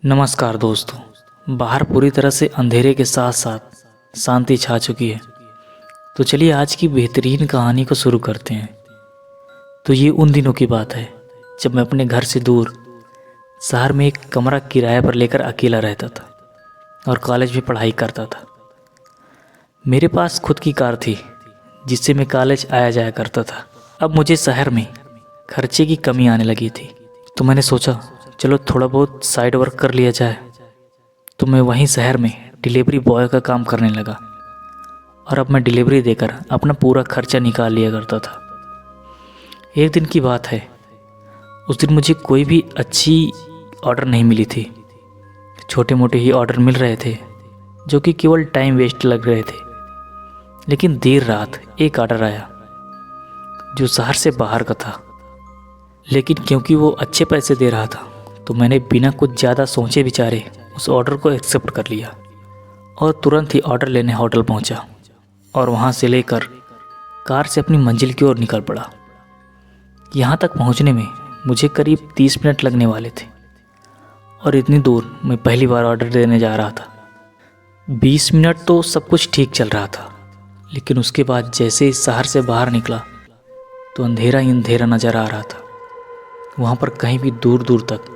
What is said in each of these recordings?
नमस्कार दोस्तों। बाहर पूरी तरह से अंधेरे के साथ साथ शांति छा चुकी है। तो चलिए आज की बेहतरीन कहानी को शुरू करते हैं। तो ये उन दिनों की बात है जब मैं अपने घर से दूर शहर में एक कमरा किराए पर लेकर अकेला रहता था और कॉलेज में पढ़ाई करता था। मेरे पास खुद की कार थी जिससे मैं कॉलेज आया जाया करता था। अब मुझे शहर में खर्चे की कमी आने लगी थी, तो मैंने सोचा चलो थोड़ा बहुत साइड वर्क कर लिया जाए। तो मैं वहीं शहर में डिलीवरी बॉय का काम करने लगा और अब मैं डिलीवरी देकर अपना पूरा खर्चा निकाल लिया करता था। एक दिन की बात है, उस दिन मुझे कोई भी अच्छी ऑर्डर नहीं मिली थी। छोटे मोटे ही ऑर्डर मिल रहे थे जो कि केवल टाइम वेस्ट लग रहे थे। लेकिन देर रात एक ऑर्डर आया जो शहर से बाहर का था, लेकिन क्योंकि वो अच्छे पैसे दे रहा था तो मैंने बिना कुछ ज़्यादा सोचे विचारे उस ऑर्डर को एक्सेप्ट कर लिया और तुरंत ही ऑर्डर लेने होटल पहुंचा और वहां से लेकर कार से अपनी मंजिल की ओर निकल पड़ा। यहां तक पहुंचने में मुझे करीब 30 मिनट लगने वाले थे और इतनी दूर मैं पहली बार ऑर्डर देने जा रहा था। 20 मिनट तो सब कुछ ठीक चल रहा था, लेकिन उसके बाद जैसे ही शहर से बाहर निकला तो अंधेरा ही अंधेरा नज़र आ रहा था। वहाँ पर कहीं भी दूर दूर तक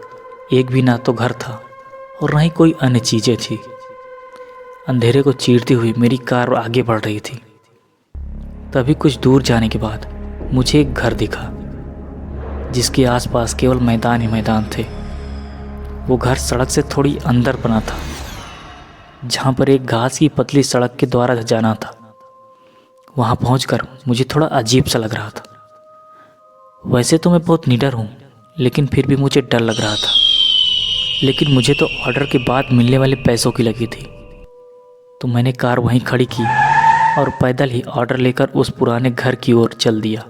एक भी ना तो घर था और ना ही कोई अन्य चीज़ें थी। अंधेरे को चीरती हुई मेरी कार आगे बढ़ रही थी। तभी कुछ दूर जाने के बाद मुझे एक घर दिखा जिसके आसपास केवल मैदान ही मैदान थे। वो घर सड़क से थोड़ी अंदर बना था, जहाँ पर एक घास की पतली सड़क के द्वारा जाना था। वहाँ पहुँचकर मुझे थोड़ा अजीब सा लग रहा था। वैसे तो मैं बहुत निडर हूँ, लेकिन फिर भी मुझे डर लग रहा था। लेकिन मुझे तो ऑर्डर के बाद मिलने वाले पैसों की लगी थी। तो मैंने कार वहीं खड़ी की और पैदल ही ऑर्डर लेकर उस पुराने घर की ओर चल दिया।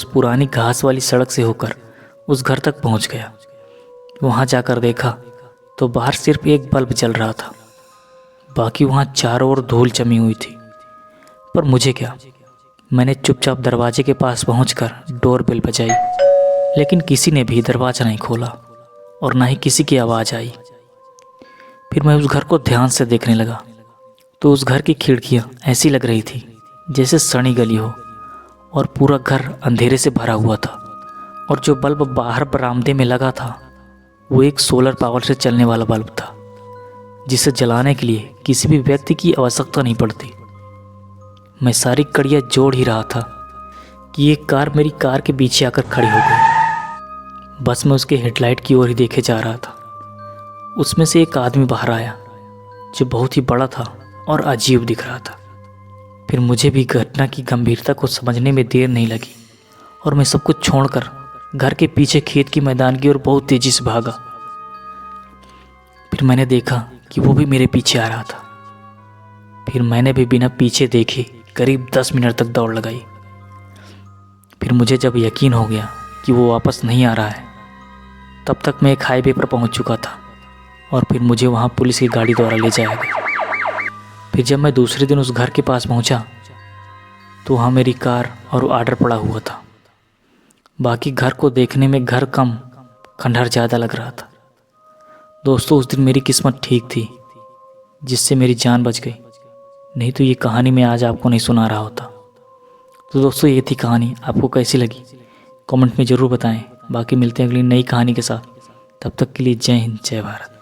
पुरानी घास वाली सड़क से होकर उस घर तक पहुंच गया। वहां जाकर देखा तो बाहर सिर्फ एक बल्ब जल रहा था, बाकी वहां चारों ओर धूल जमी हुई थी। पर मुझे क्या, मैंने चुपचाप दरवाजे के पास पहुंचकर डोरबेल बजाई, लेकिन किसी ने भी दरवाज़ा नहीं खोला और ना ही किसी की आवाज़ आई। फिर मैं उस घर को ध्यान से देखने लगा तो उस घर की खिड़कियां ऐसी लग रही थी जैसे सड़ी गली हो और पूरा घर अंधेरे से भरा हुआ था। और जो बल्ब बाहर बरामदे में लगा था वो एक सोलर पावर से चलने वाला बल्ब था, जिसे जलाने के लिए किसी भी व्यक्ति की आवश्यकता नहीं पड़ती। मैं सारी कड़ियाँ जोड़ ही रहा था कि एक कार मेरी कार के पीछे आकर खड़ी हो गई। बस मैं उसके हेडलाइट की ओर ही देखे जा रहा था। उसमें से एक आदमी बाहर आया जो बहुत ही बड़ा था और अजीब दिख रहा था। फिर मुझे भी घटना की गंभीरता को समझने में देर नहीं लगी और मैं सब कुछ छोड़कर घर के पीछे खेत की मैदान की ओर बहुत तेजी से भागा। फिर मैंने देखा कि वो भी मेरे पीछे आ रहा था। फिर मैंने भी बिना पीछे देखे करीब 10 मिनट तक दौड़ लगाई। फिर मुझे जब यकीन हो गया कि वो वापस नहीं आ रहा है, तब तक मैं एक हाईवे पर पहुंच चुका था और फिर मुझे वहां पुलिस की गाड़ी द्वारा ले जाया गया। फिर जब मैं दूसरे दिन उस घर के पास पहुंचा तो वहां मेरी कार और ऑर्डर पड़ा हुआ था। बाकी घर को देखने में घर कम, खंडहर ज़्यादा लग रहा था। दोस्तों, उस दिन मेरी किस्मत ठीक थी जिससे मेरी जान बच गई, नहीं तो ये कहानी मैं आज आपको नहीं सुना रहा होता। तो दोस्तों, ये थी कहानी। आपको कैसी लगी कमेंट में ज़रूर बताएं। बाकी मिलते हैं अगली नई कहानी के साथ। तब तक के लिए जय हिंद, जय भारत।